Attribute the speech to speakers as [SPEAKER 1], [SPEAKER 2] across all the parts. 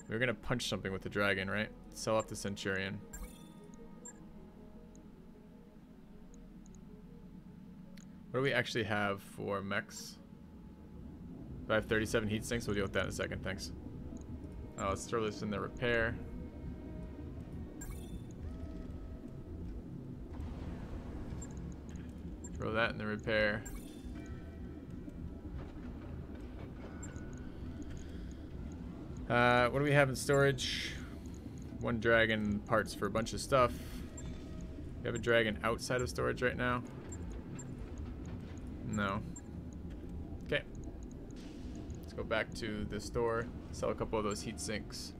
[SPEAKER 1] We were gonna punch something with the dragon, right? Sell off the centurion. What do we actually have for mechs? I have 37 heat sinks. We'll deal with that in a second. Thanks. Let's throw this in the repair. Throw that in the repair. What do we have in storage? One dragon, parts for a bunch of stuff. We have a dragon outside of storage right now. No. Okay. Let's go back to the store. Sell a couple of those heat sinks.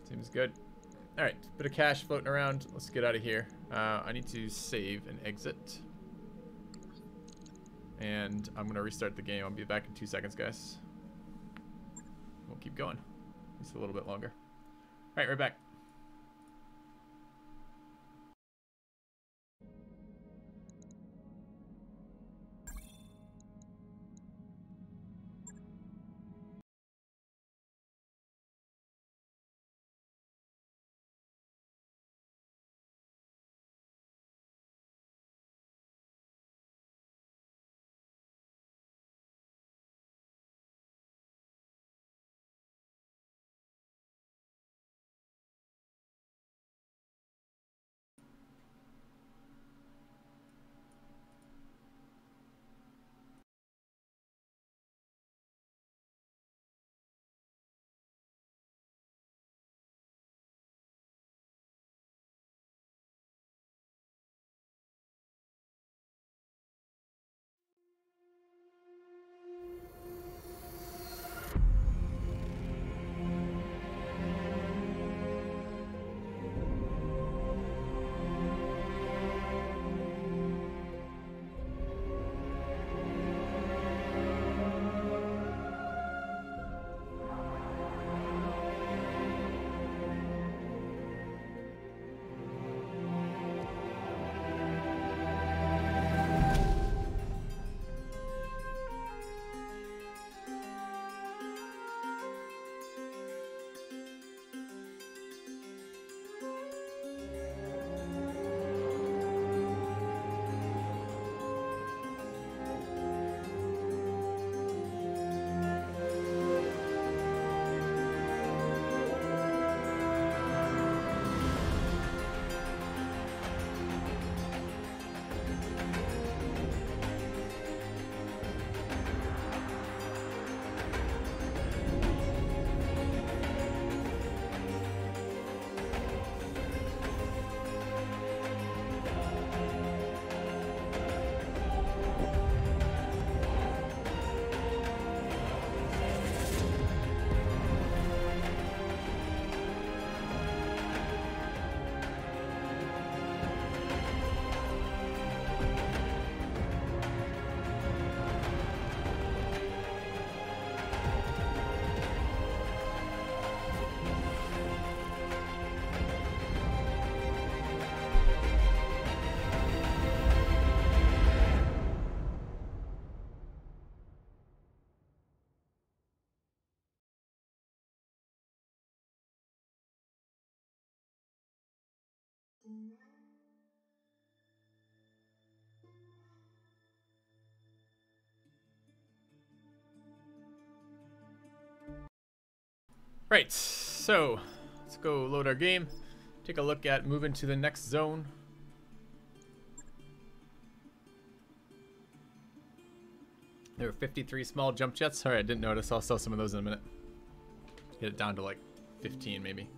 [SPEAKER 1] Seems good. Alright, bit of cash floating around. Let's get out of here. I need to save and exit. And I'm going to restart the game. I'll be back in 2 seconds, guys. We'll keep going. Just a little bit longer. Alright, we're back. Right, so let's go load our game. Take a look at moving to the next zone. There were 53 small jump jets. Sorry, I didn't notice. I'll sell some of those in a minute. Get it down to like 15 maybe.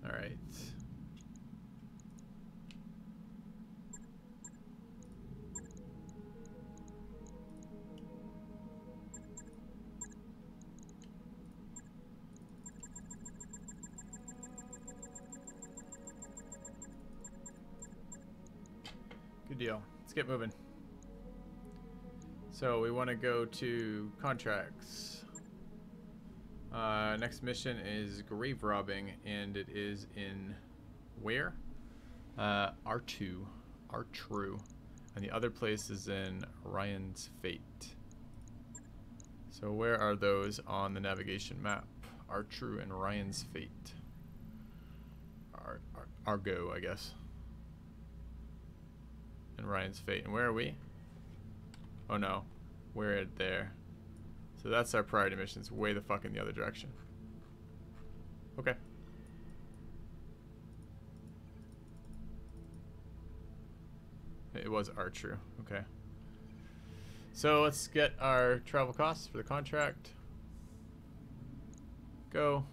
[SPEAKER 1] All right. Good deal. Let's get moving. So we want to go to contracts. Next mission is grave robbing, and it is in where? R2. R-True. And the other place is in Ryan's Fate. So where are those on the navigation map? R-True and Ryan's Fate. Argo, I guess. And Ryan's Fate. And where are we? Oh no. We're there. So that's our priority mission. It's way the fuck in the other direction. Okay. It was R-True. Okay. So let's get our travel costs for the contract. Go.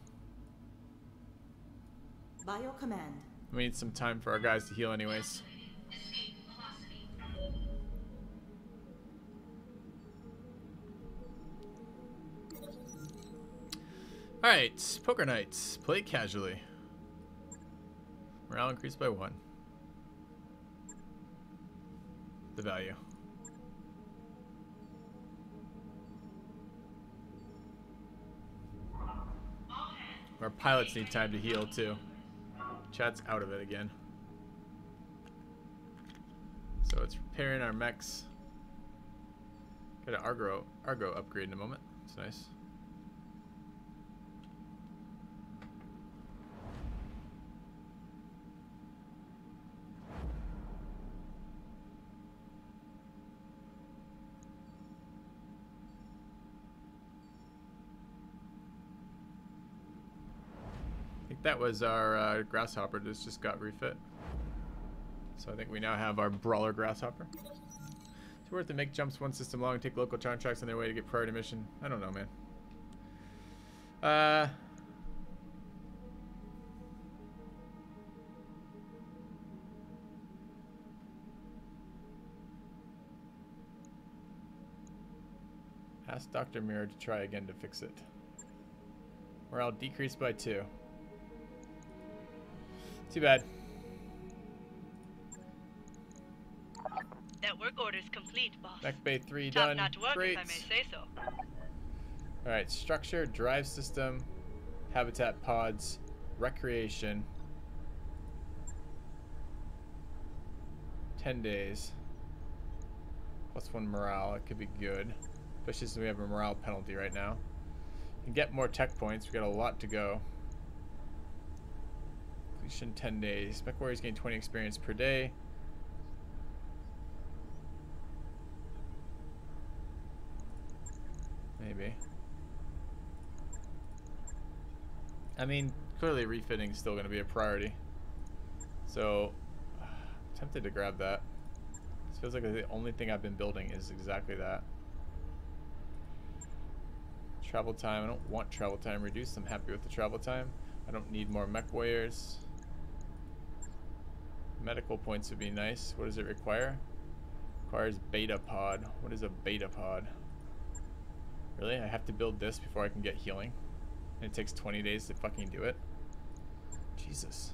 [SPEAKER 2] By your command.
[SPEAKER 1] We need some time for our guys to heal anyways. Alright, poker nights. Play casually. Morale increased by 1. The value. Our pilots need time to heal too. Chat's out of it again. So it's repairing our mechs. Got an Argo upgrade in a moment. It's nice. That was our grasshopper that just got refit. So I think we now have our brawler grasshopper. It's worth to make jumps one system long and take local contracts on their way to get priority mission. I don't know, man. Ask Dr. Mirror to try again to fix it. Morale decreased by 2. Too bad.
[SPEAKER 3] That work order is complete, boss.
[SPEAKER 1] Mech Bay 3
[SPEAKER 3] Top
[SPEAKER 1] done.
[SPEAKER 3] notch work,
[SPEAKER 1] Great.
[SPEAKER 3] if I may say so.
[SPEAKER 1] Alright, structure, drive system, habitat pods, recreation. 10 days. +1 morale. It could be good. Especially since we have a morale penalty right now. You can get more tech points. We got a lot to go. Completion 10 days. Mech warriors gain 20 experience per day. Maybe. I mean, clearly refitting is still going to be a priority. So, I'm tempted to grab that. This feels like the only thing I've been building is exactly that. Travel time. I don't want travel time reduced. I'm happy with the travel time. I don't need more mech warriors. Medical points would be nice. What does it require? Requires beta pod. What is a beta pod? Really? I have to build this before I can get healing? And it takes 20 days to fucking do it? Jesus.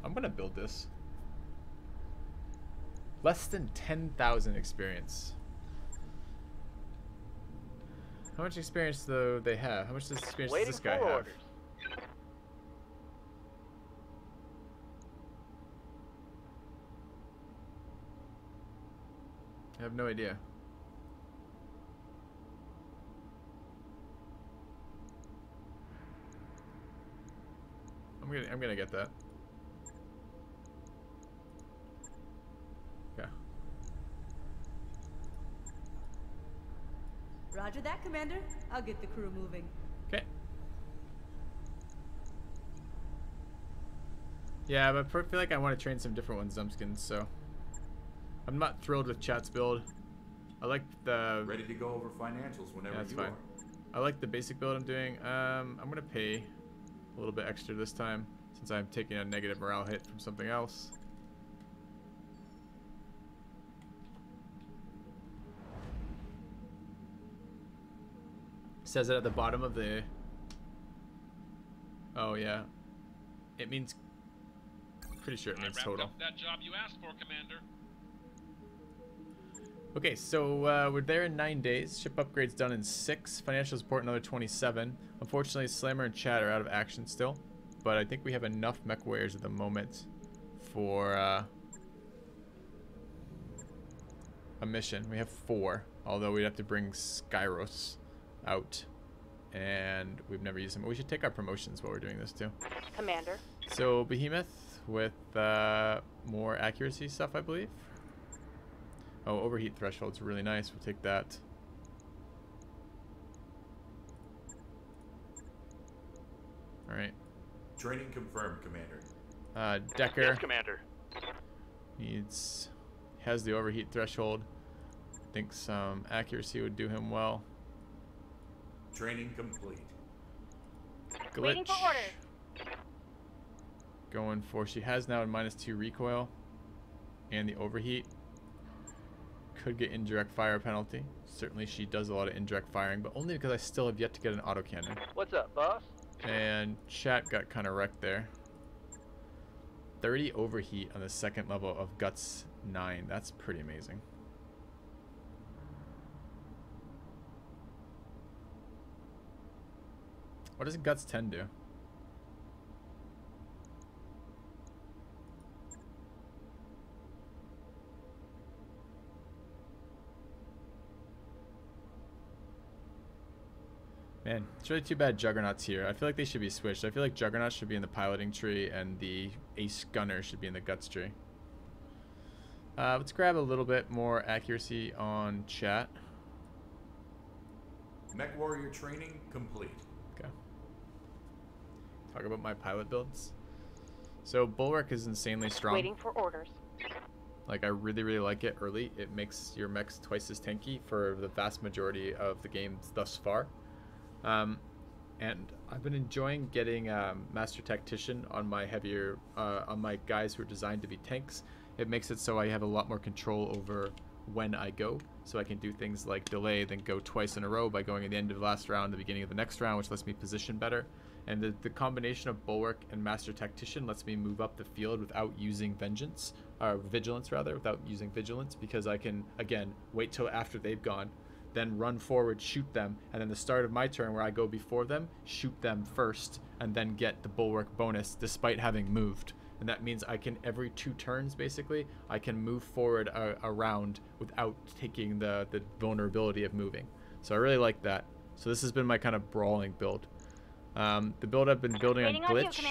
[SPEAKER 1] I'm gonna build this. Less than 10,000 experience. How much experience do they have? How much experience does this guy have?
[SPEAKER 4] Orders.
[SPEAKER 1] I have no idea. I'm gonna get that. Okay.
[SPEAKER 2] Roger that, Commander. I'll get the crew moving.
[SPEAKER 1] Okay. Yeah, but I feel like I want to train some different ones, Zumpskins, so I'm not thrilled with chat's build. I like the...
[SPEAKER 5] Ready to go over financials whenever
[SPEAKER 1] Yeah, that's
[SPEAKER 5] you
[SPEAKER 1] fine.
[SPEAKER 5] are.
[SPEAKER 1] I like the basic build I'm doing. I'm going to pay a little bit extra this time since I'm taking a negative morale hit from something else. Says it at the bottom of the... Oh, yeah. It means... Pretty sure it means total.
[SPEAKER 3] Up that job you asked for, Commander.
[SPEAKER 1] Okay, so we're there in 9 days. Ship upgrades done in 6. Financial support another 27. Unfortunately, Slammer and Chat are out of action still. But I think we have enough mech warriors at the moment for a mission. We have 4. Although we'd have to bring Skyros out. And we've never used him. We should take our promotions while we're doing this too.
[SPEAKER 4] Commander.
[SPEAKER 1] So Behemoth with more accuracy stuff, I believe. Oh, overheat threshold's really nice. We'll take that. All right.
[SPEAKER 5] Training confirmed, Commander.
[SPEAKER 1] Decker.
[SPEAKER 6] Yes, Commander.
[SPEAKER 1] Has the overheat threshold. Think some accuracy would do him well.
[SPEAKER 5] Training complete.
[SPEAKER 1] Glitch.
[SPEAKER 4] Waiting for orders.
[SPEAKER 1] Going for, she has now a -2 recoil and the overheat. Could get indirect fire penalty. Certainly she does a lot of indirect firing, but only because I still have yet to get an autocannon.
[SPEAKER 6] What's up, boss?
[SPEAKER 1] And Chat got kind of wrecked there. 30 overheat on the 2nd level of Guts 9. That's pretty amazing. What does Guts 10 do? Man, it's really too bad Juggernaut's here. I feel like they should be switched. I feel like Juggernaut should be in the piloting tree and the Ace Gunner should be in the Guts tree. Let's grab a little bit more accuracy on Chat.
[SPEAKER 5] Mech warrior training complete.
[SPEAKER 1] Okay. Talk about my pilot builds. So Bulwark is insanely strong.
[SPEAKER 4] Waiting for orders.
[SPEAKER 1] Like, I really, really like it early. It makes your mechs twice as tanky for the vast majority of the games thus far. And I've been enjoying getting Master Tactician on my heavier, on my guys who are designed to be tanks. It makes it so I have a lot more control over when I go. So I can do things like delay, then go twice in a row by going at the end of the last round, the beginning of the next round, which lets me position better. And the combination of Bulwark and Master Tactician lets me move up the field without using Vigilance, without using Vigilance, because I can, again, wait till after they've gone, then run forward, shoot them, and then the start of my turn where I go before them, shoot them first, and then get the Bulwark bonus despite having moved. And that means I can, every 2 turns basically, I can move forward around without taking the vulnerability of moving. So I really like that. So this has been my kind of brawling build. The build I've been building on Glitch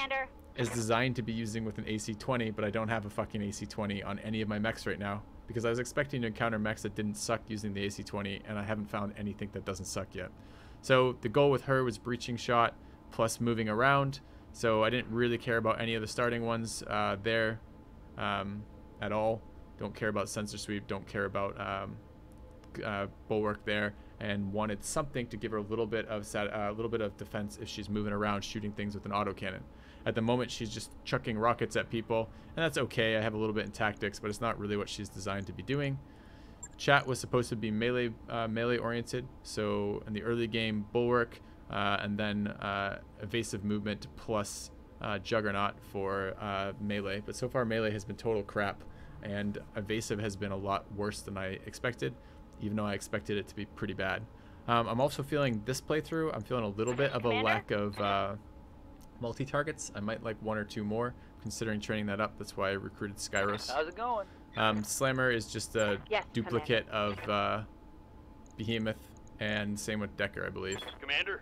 [SPEAKER 1] is designed to be using with an AC-20, but I don't have a fucking AC-20 on any of my mechs right now, because I was expecting to encounter mechs that didn't suck using the AC-20, and I haven't found anything that doesn't suck yet. So the goal with her was breaching shot plus moving around, so I didn't really care about any of the starting ones there at all. Don't care about sensor sweep, don't care about Bulwark there, and wanted something to give her a little bit of defense if she's moving around shooting things with an autocannon. At the moment, she's just chucking rockets at people, and that's okay. I have a little bit in tactics, but it's not really what she's designed to be doing. Chat was supposed to be melee oriented, so in the early game, Bulwark, and then evasive movement plus Juggernaut for melee. But so far, melee has been total crap, and evasive has been a lot worse than I expected, even though I expected it to be pretty bad. I'm also feeling this playthrough, I'm feeling a little bit of a lack of multi-targets. I might like 1 or 2 more, considering training that up. That's why I recruited Skyros.
[SPEAKER 6] How's it going?
[SPEAKER 1] Slammer is just a duplicate of Behemoth, and same with Decker, I believe.
[SPEAKER 6] Commander?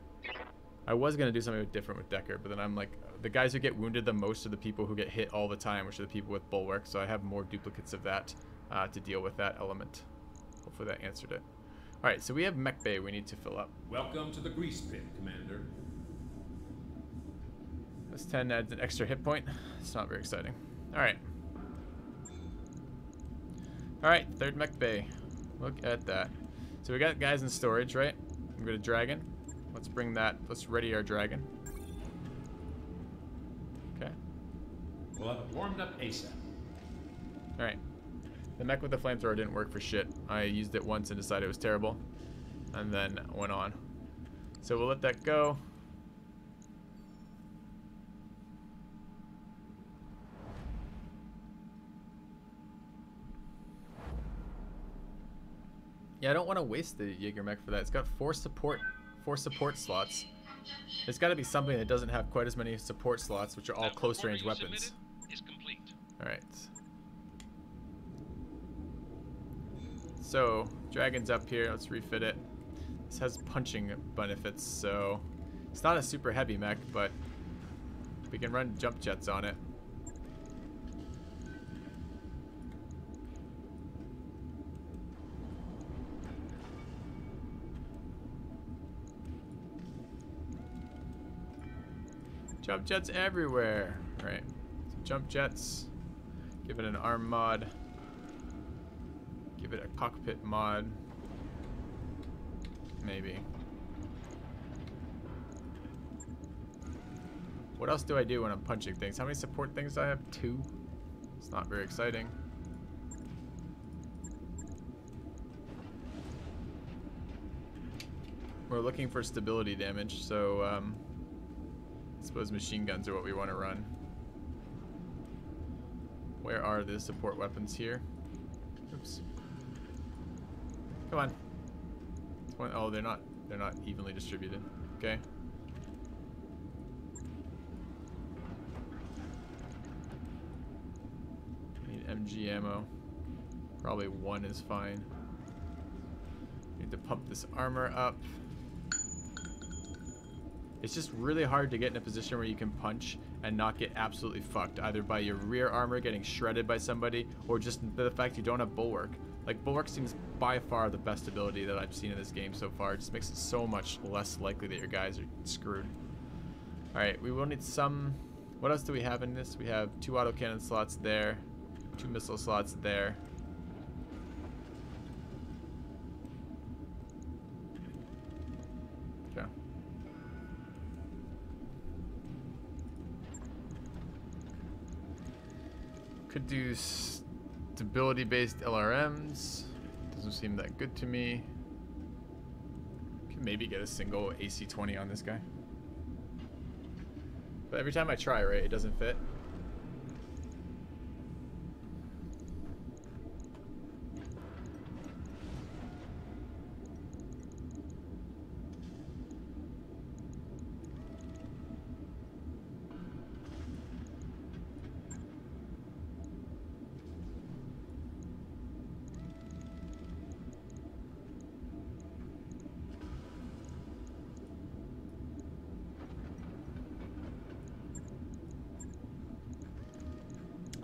[SPEAKER 1] I was going to do something different with Decker, but then I'm like, the guys who get wounded the most are the people who get hit all the time, which are the people with Bulwark, so I have more duplicates of that to deal with that element. Hopefully that answered it. Alright, so we have Mech Bay we need to fill up.
[SPEAKER 7] Welcome to the Grease Pit, Commander.
[SPEAKER 1] This 10 adds an extra hit point. It's not very exciting. Alright. Alright, 3rd Mech Bay. Look at that. So we got guys in storage, right? We got a dragon. Let's bring that. Let's ready our dragon. Okay.
[SPEAKER 7] We'll have it warmed up ASAP.
[SPEAKER 1] Alright. The mech with the flamethrower didn't work for shit. I used it once and decided it was terrible, and then went on. So we'll let that go. Yeah, I don't want to waste the Jaeger mech for that. It's got four support slots. There's got to be something that doesn't have quite as many support slots, which are all close range weapons.
[SPEAKER 3] Is complete.
[SPEAKER 1] All right. So dragon's up here. Let's refit it. This has punching benefits, so it's not a super heavy mech, but we can run jump jets on it. Jump jets everywhere. All right. So jump jets. Give it an arm mod. Give it a cockpit mod. Maybe. What else do I do when I'm punching things? How many support things do I have? 2. It's not very exciting. We're looking for stability damage, so I suppose machine guns are what we want to run. Where are the support weapons here? Oops. Come on. Oh, they're not evenly distributed. Okay. Need MG ammo. Probably 1 is fine. Need to pump this armor up. It's just really hard to get in a position where you can punch and not get absolutely fucked, either by your rear armor getting shredded by somebody, or just the fact you don't have bulwark. Like, bulwark seems by far the best ability that I've seen in this game so far. It just makes it so much less likely that your guys are screwed. Alright, we will need some... What else do we have in this? We have 2 autocannon slots there, 2 missile slots there. Okay. Could do stability-based LRMs. Doesn't seem that good to me. Can maybe get a single AC-20 on this guy. But every time I try, right, it doesn't fit.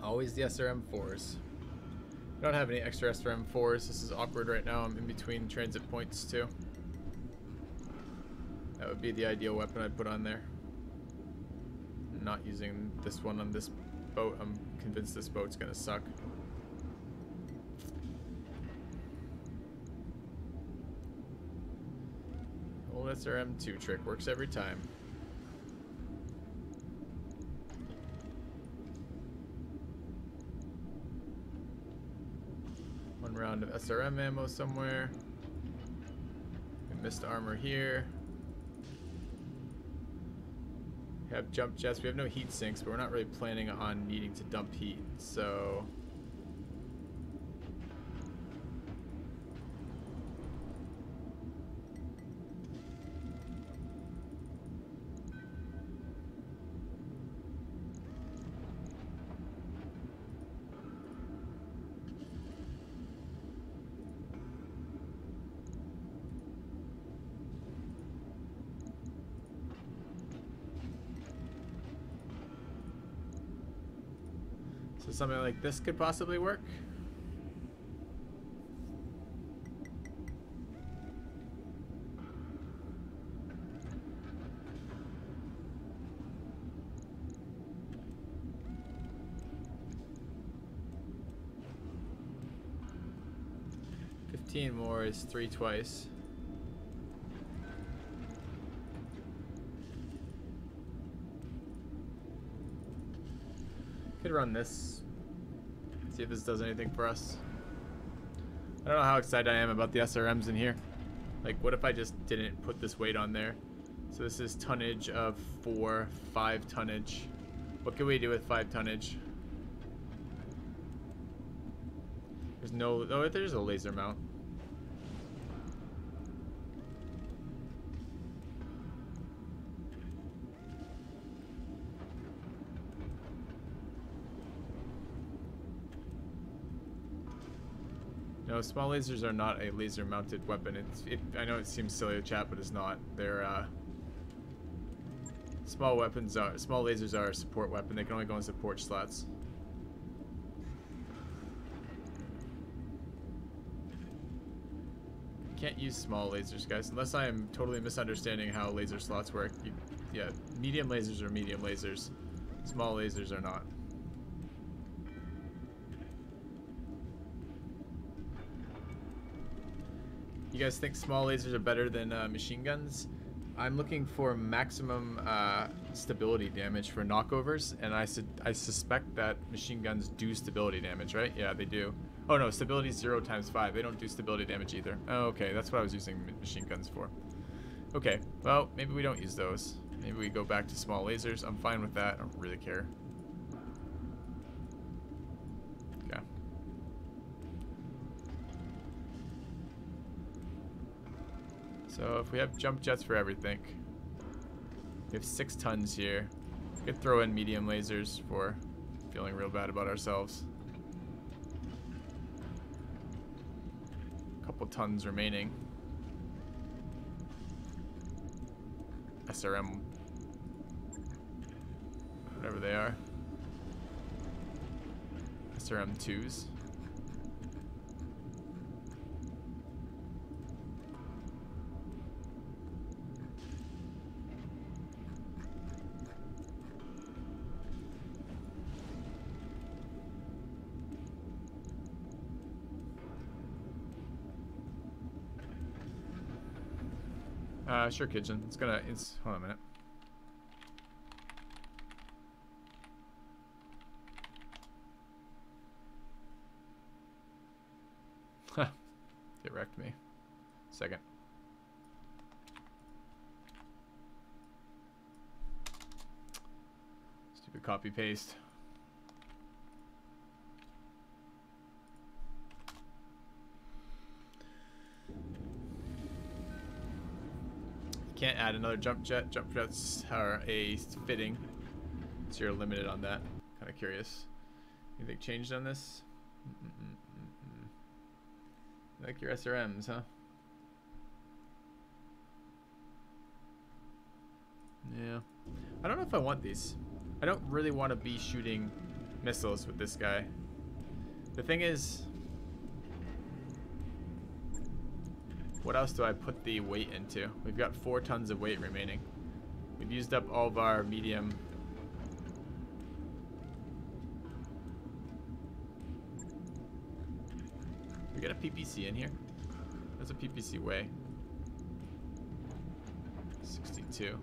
[SPEAKER 1] Always the SRM-4s. I don't have any extra SRM-4s. This is awkward right now. I'm in between transit points too. That would be the ideal weapon I'd put on there. I'm not using this one on this boat. I'm convinced this boat's gonna suck. Old SRM-2 trick works every time. Round of SRM ammo somewhere. We missed armor here. We have jump jets. We have no heat sinks, but we're not really planning on needing to dump heat, so something like this could possibly work. $15 more is 3 twice. Could run this. See if this does anything for us. I don't know how excited I am about the SRMs in here. Like, what if I just didn't put this weight on there? So this is tonnage of 4, 5 tonnage. What can we do with 5 tonnage? There's no... Oh, there's a laser mount. No, small lasers are not a laser-mounted weapon. I know it seems silly to chat, but it's not. They're small lasers are a support weapon. They can only go in support slots. Can't use small lasers, guys, unless I am totally misunderstanding how laser slots work. Yeah, medium lasers are medium lasers. Small lasers are not. You guys think small lasers are better than machine guns? I'm looking for maximum stability damage for knockovers, and I suspect that machine guns do stability damage, right? Yeah, they do. Oh no, stability is 0 times 5. They don't do stability damage either. Oh, okay, that's what I was using machine guns for. Okay, well, maybe we don't use those. Maybe we go back to small lasers. I'm fine with that. I don't really care. Okay. So if we have jump jets for everything, we have 6 tons here. We could throw in medium lasers for feeling real bad about ourselves. Couple tons remaining. SRM, whatever they are. SRM 2s. Sure, Kitchen. Hold on a minute. Huh. It wrecked me. Second. Stupid copy paste. Can't add another jump jet. Jump jets are a fitting, so you're limited on that. Kind of curious. Anything changed on this? You like your SRMs, huh? Yeah. I don't know if I want these. I don't really want to be shooting missiles with this guy. The thing is, what else do I put the weight into? We've got 4 tons of weight remaining. We've used up all of our medium. We got a PPC in here. There's a PPC weigh. 62.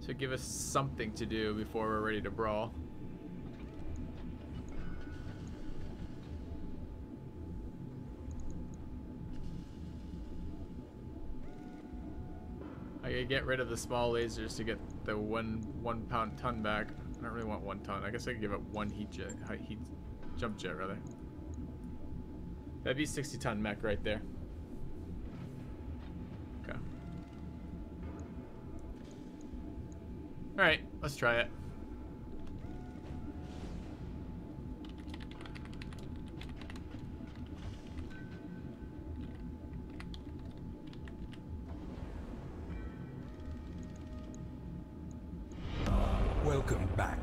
[SPEAKER 1] To give us something to do before we're ready to brawl. I gotta get rid of the small lasers to get the one pound ton back. I don't really want 1 ton. I guess I could give up 1 heat jump jet rather. That'd be 60 ton mech right there. Okay. Alright, let's try it.
[SPEAKER 6] Welcome back.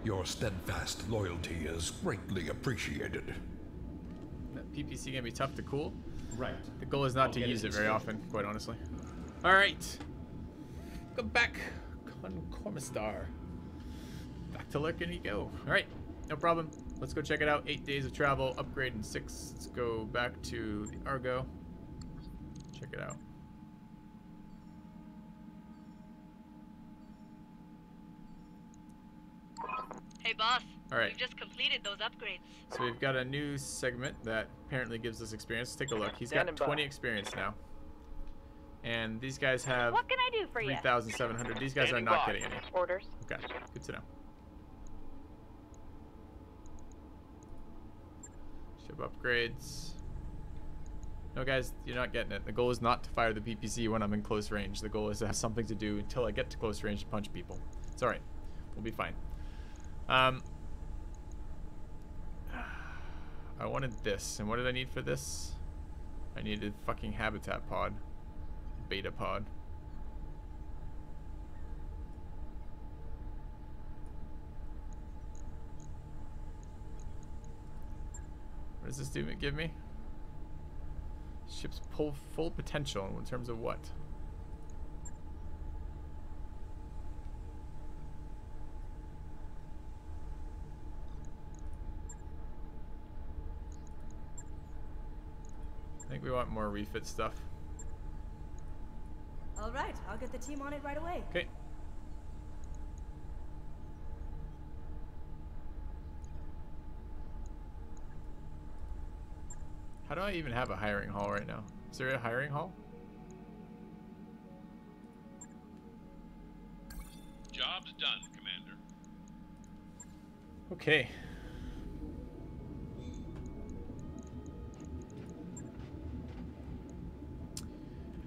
[SPEAKER 6] Your steadfast loyalty is greatly appreciated.
[SPEAKER 1] That PPC gonna be tough to cool.
[SPEAKER 7] Right.
[SPEAKER 1] The goal is not to use it very often, quite honestly. Alright. Welcome back, Cormistar. back to lurking you go. All right, no problem. Let's go check it out. 8 days of travel, upgrade in 6. Let's go back to the Argo. Check it out.
[SPEAKER 8] Hey boss.
[SPEAKER 1] All right.
[SPEAKER 8] We've just completed those upgrades.
[SPEAKER 1] So we've got a new segment that apparently gives us experience. Let's take a look. He's got 20 experience now. And these guys have
[SPEAKER 4] What can I do for you?
[SPEAKER 1] 3,700. These guys are not getting any.
[SPEAKER 4] Orders.
[SPEAKER 1] Okay, good to know. Ship upgrades. No, guys, you're not getting it. The goal is not to fire the PPC when I'm in close range. The goal is to have something to do until I get to close range to punch people. It's alright. We'll be fine. I wanted this. And what did I need for this? I needed fucking habitat pod. Beta pod. What does this do? Give me? Ship's full potential in terms of what? I think we want more refit stuff.
[SPEAKER 2] All right, I'll get the team on it right away.
[SPEAKER 1] Okay. How do I even have a hiring hall right now? Is there a hiring hall?
[SPEAKER 3] Job's done, Commander.
[SPEAKER 1] Okay.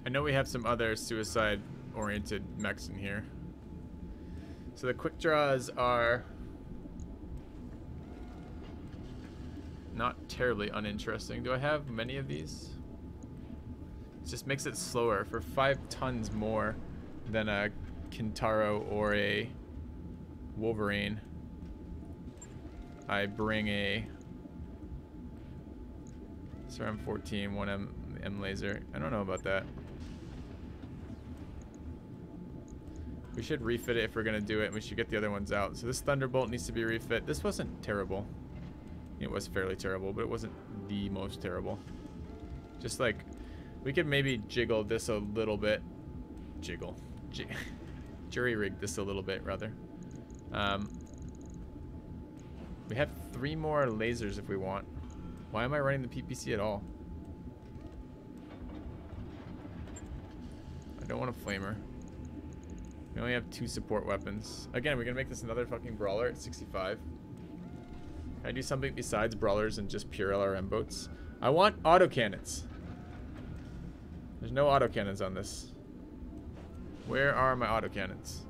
[SPEAKER 1] I know we have some other suicide-oriented mechs in here. So the quick draws are not terribly uninteresting. Do I have many of these? It just makes it slower. For 5 tons more than a Kintaro or a Wolverine, I bring a SRM-14 1M laser. I don't know about that. We should refit it if we're gonna do it, and we should get the other ones out. So this Thunderbolt needs to be refit. This wasn't terrible. It was fairly terrible, but it wasn't the most terrible. Just like, we could maybe jiggle this a little bit. Jury rig this a little bit, rather. We have 3 more lasers if we want. Why am I running the PPC at all? I don't want a flamer. We only have 2 support weapons. Again, we're gonna make this another fucking brawler at 65. Can I do something besides brawlers and just pure LRM boats? I want autocannons. There's no autocannons on this. Where are my autocannons?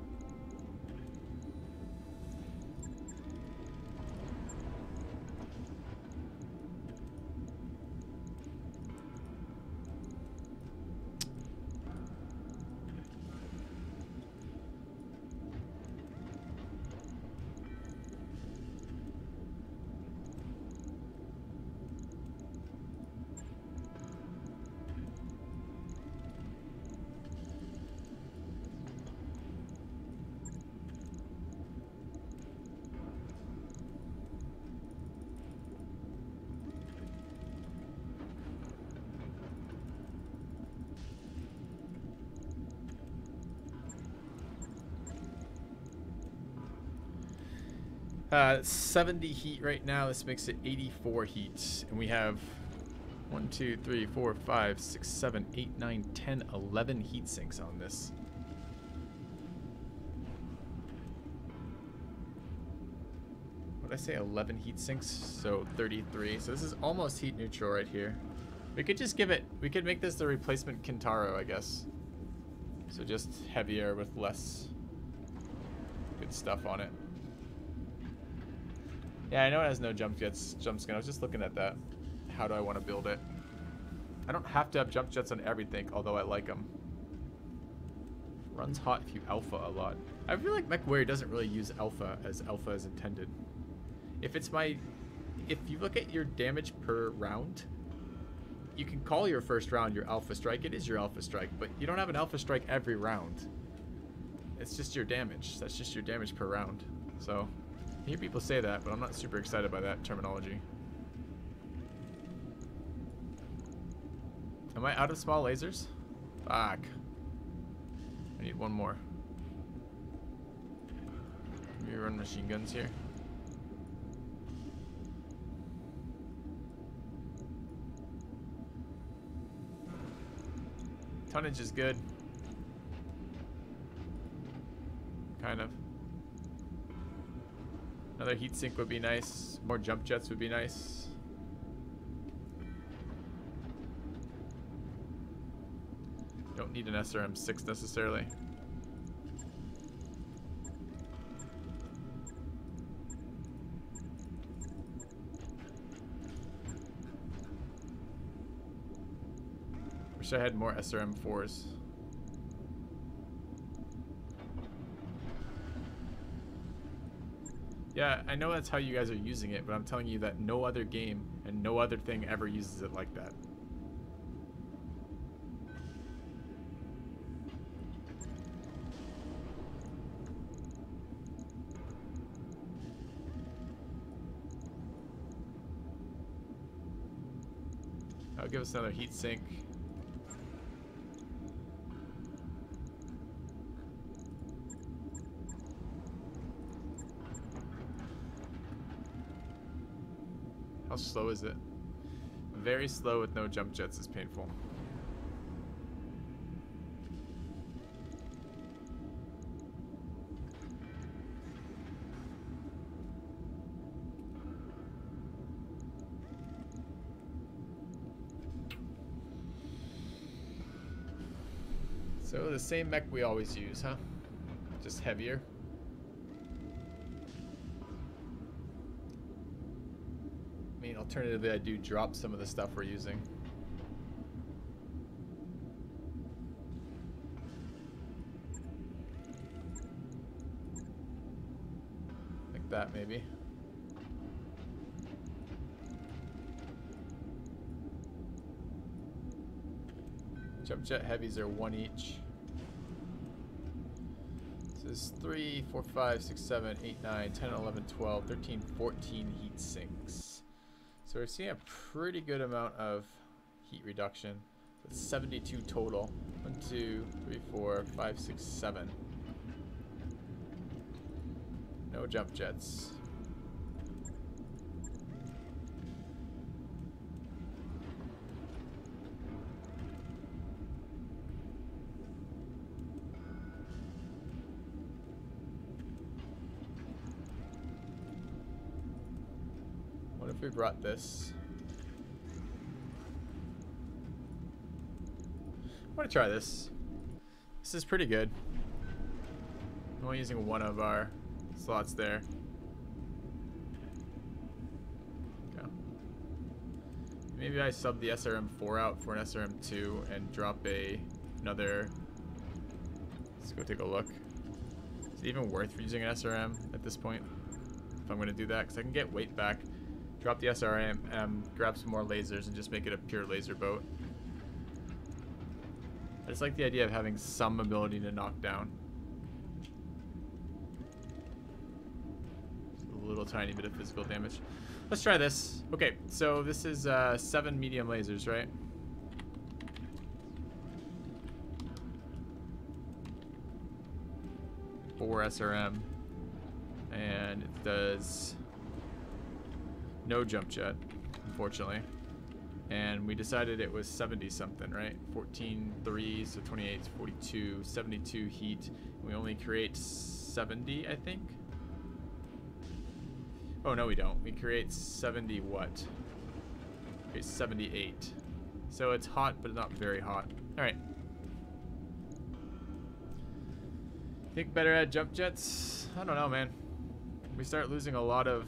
[SPEAKER 1] It's 70 heat right now. This makes it 84 heat. And we have 1, 2, 3, 4, 5, 6, 7, 8, 9, 10, 11 heat sinks on this. What did I say? 11 heat sinks? So 33. So this is almost heat neutral right here. We could just give it, we could make this the replacement Kintaro, I guess. So just heavier with less good stuff on it. Yeah, I know it has no jump skin. I was just looking at that. How do I want to build it? I don't have to have jump jets on everything, although I like them. Runs hot if you alpha a lot. I feel like MechWarrior doesn't really use alpha as intended. If you look at your damage per round, you can call your first round your alpha strike. It is your alpha strike, but you don't have an alpha strike every round. It's just your damage. That's just your damage per round. So I hear people say that, but I'm not super excited by that terminology. Am I out of small lasers? Fuck. I need one more. Maybe run machine guns here. Tonnage is good. Kind of. Another heat sink would be nice. More jump jets would be nice. Don't need an SRM-6 necessarily. Wish I had more SRM-4s. Yeah, I know that's how you guys are using it, but I'm telling you that no other game and no other thing ever uses it like that. I'll give us another heat sink. How slow is it? Very slow with no jump jets is painful. So the same mech we always use, huh? Just heavier. I mean, alternatively, I do drop some of the stuff we're using. Like that, maybe. Jump jet heavies are 1 each. This is 3, 4, 5, 6, 7, 8, 9, 10, 11, 12, 13, 14 heat sinks. So we're seeing a pretty good amount of heat reduction. It's 72 total. 1, 2, 3, 4, 5, 6, 7. No jump jets. What if we brought this? I want to try this. This is pretty good. I'm only using one of our slots there. Okay. Maybe I sub the SRM-4 out for an SRM-2 and drop another. Let's go take a look. Is it even worth using an SRM at this point? If I'm going to do that, because I can get weight back. Drop the SRM, grab some more lasers, and just make it a pure laser boat. I just like the idea of having some ability to knock down. Just a little tiny bit of physical damage. Let's try this. Okay, so this is 7 medium lasers, right? Four SRM. And it does no jump jet, unfortunately. And we decided it was 70 something, right? 14.3, so 28, 42, 72 heat. We only create 70, I think. Oh, no, we don't. We create 70 what? Okay, 78. So it's hot, but not very hot. All right. Think better at jump jets? I don't know, man. We start losing a lot of...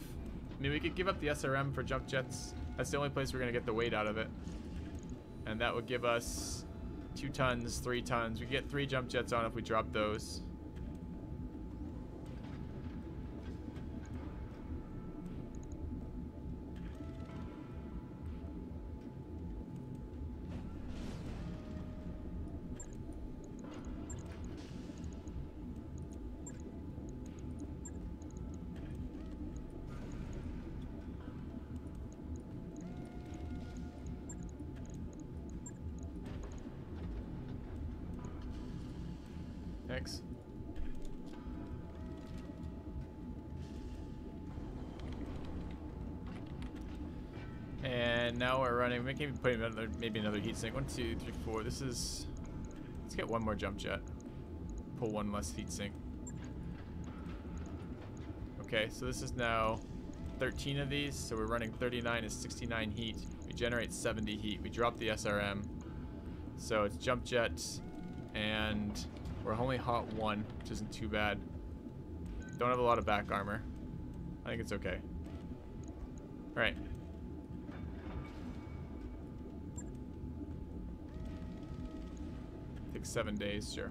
[SPEAKER 1] I mean, we could give up the SRM for jump jets. That's the only place we're going to get the weight out of it. And that would give us 2 tons, 3 tons. We could get 3 jump jets on if we drop those. And now we're running. We can even put another, maybe another heat sink. 1, 2, 3, 4. This is. Let's get one more jump jet. Pull one less heat sink. Okay, so this is now 13 of these. So we're running 39 is 69 heat. We generate 70 heat. We drop the SRM. So it's jump jets, and we're only hot 1, which isn't too bad. Don't have a lot of back armor. I think it's okay. All right. I think 7 days, sure.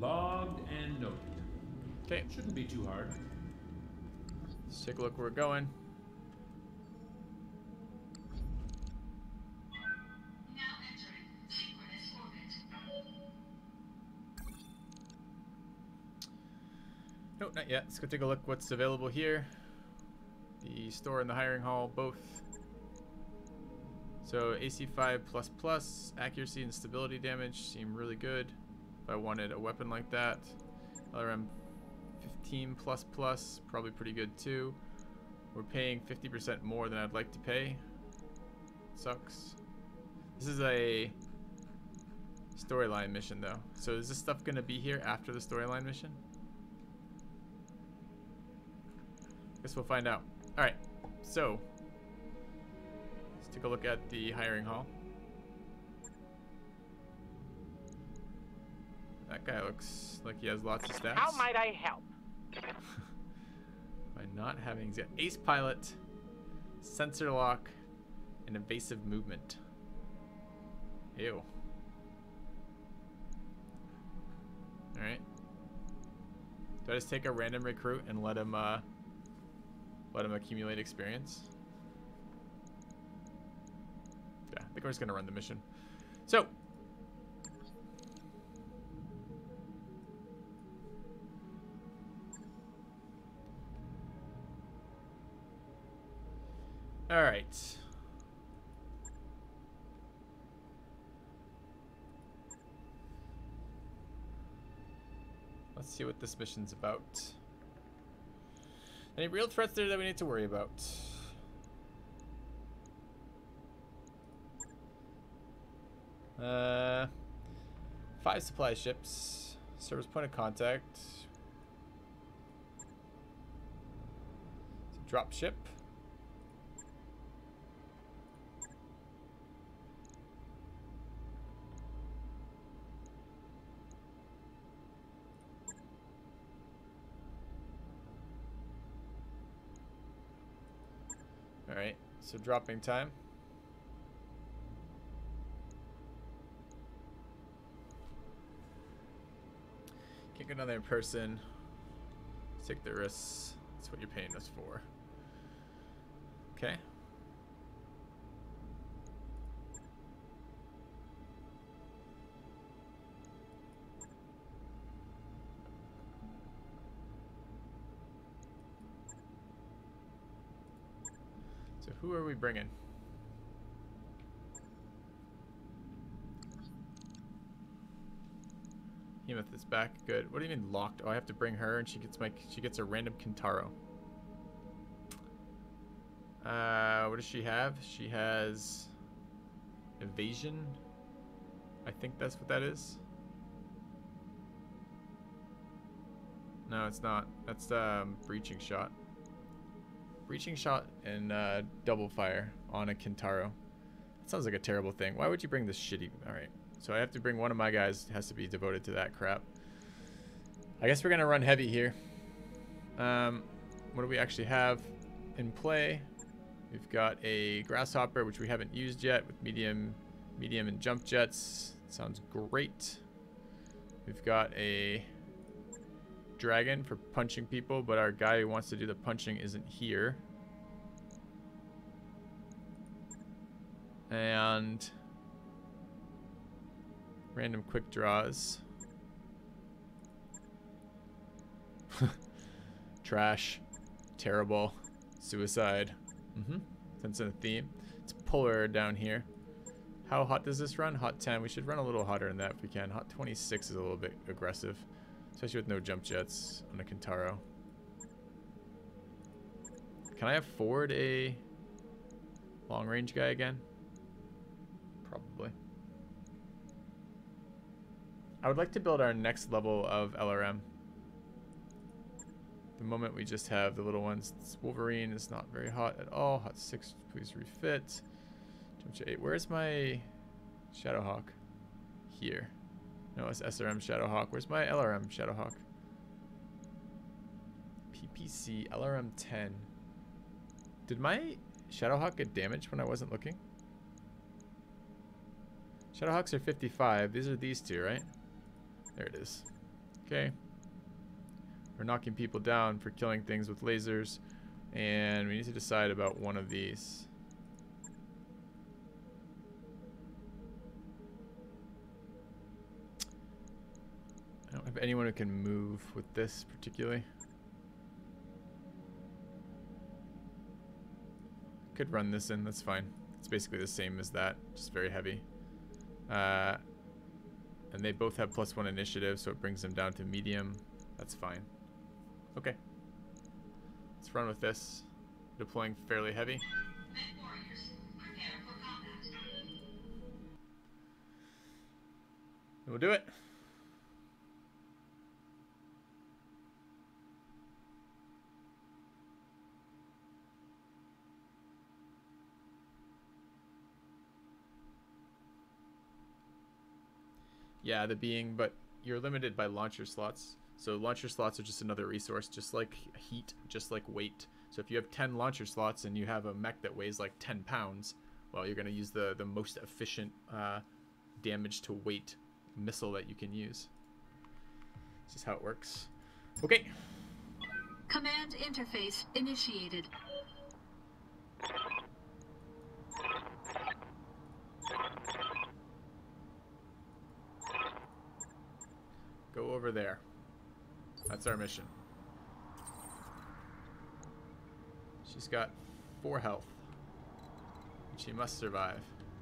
[SPEAKER 7] Logged and noted.
[SPEAKER 1] Okay.
[SPEAKER 7] Shouldn't be too hard.
[SPEAKER 1] Let's take a look where we're going.
[SPEAKER 9] Now entering synchronous orbit.
[SPEAKER 1] Nope, not yet. Let's go take a look what's available here. The store and the hiring hall, both. So AC5++, accuracy and stability damage seem really good. If I wanted a weapon like that. LRM 15++, probably pretty good too. We're paying 50% more than I'd like to pay. Sucks. This is a storyline mission though. So is this stuff gonna be here after the storyline mission? Guess we'll find out. Alright, so let's take a look at the hiring hall. That guy looks like he has lots of stats.
[SPEAKER 4] How might I help?
[SPEAKER 1] By not having, he's got ace pilot, sensor lock, and evasive movement. Ew. Alright. Do I just take a random recruit and let him accumulate experience? Yeah, I think we're just gonna run the mission. So all right. Let's see what this mission's about. Any real threats there that we need to worry about? Uh, 5 supply ships, service point of contact, drop ship. Alright, so dropping time. Can't go down there in person. Take the risks. That's what you're paying us for. Okay. So who are we bringing? Hemoth is back. Good. What do you mean locked? Oh, I have to bring her, and she gets a random Kintaro. What does she have? She has evasion. I think that's what that is. No, it's not. That's breaching shot. Breaching shot and double fire on a Kintaro. That sounds like a terrible thing. Why would you bring this shitty? All right. So I have to bring one of my guys, has to be devoted to that crap. I guess we're gonna run heavy here. What do we actually have in play? We've got a grasshopper, which we haven't used yet, with medium and jump jets. Sounds great. We've got a dragon for punching people, but our guy who wants to do the punching isn't here. And random quick draws. Trash. Terrible. Suicide. Sense of a theme. It's polar down here. How hot does this run? Hot 10. We should run a little hotter than that if we can. Hot 26 is a little bit aggressive. Especially with no jump jets on a Kintaro. Can I afford a long-range guy again? Probably. I would like to build our next level of LRM. The moment we just have the little ones. This Wolverine is not very hot at all. Hot 6, please refit. Temperature 8. Where's my Shadowhawk? Here. No, it's SRM Shadowhawk. Where's my LRM Shadowhawk? PPC LRM 10. Did my Shadowhawk get damaged when I wasn't looking? Shadowhawks are 55. These are these two, right? There it is. Okay. We're knocking people down for killing things with lasers. And we need to decide about one of these. I don't have anyone who can move with this particularly. Could run this in, that's fine. It's basically the same as that, just very heavy. And they both have +1 initiative, so it brings them down to medium. That's fine. Okay. Let's run with this. Deploying fairly heavy.
[SPEAKER 9] Mech warriors, prepare for combat.
[SPEAKER 1] And we'll do it. Yeah, the being, but you're limited by launcher slots. So launcher slots are just another resource, just like heat, just like weight. So if you have 10 launcher slots and you have a mech that weighs like 10 pounds, well, you're going to use the most efficient damage to weight missile that you can use. This is how it works. Okay.
[SPEAKER 9] Command interface initiated.
[SPEAKER 1] Go over there. That's our mission. She's got 4 health. And she must survive.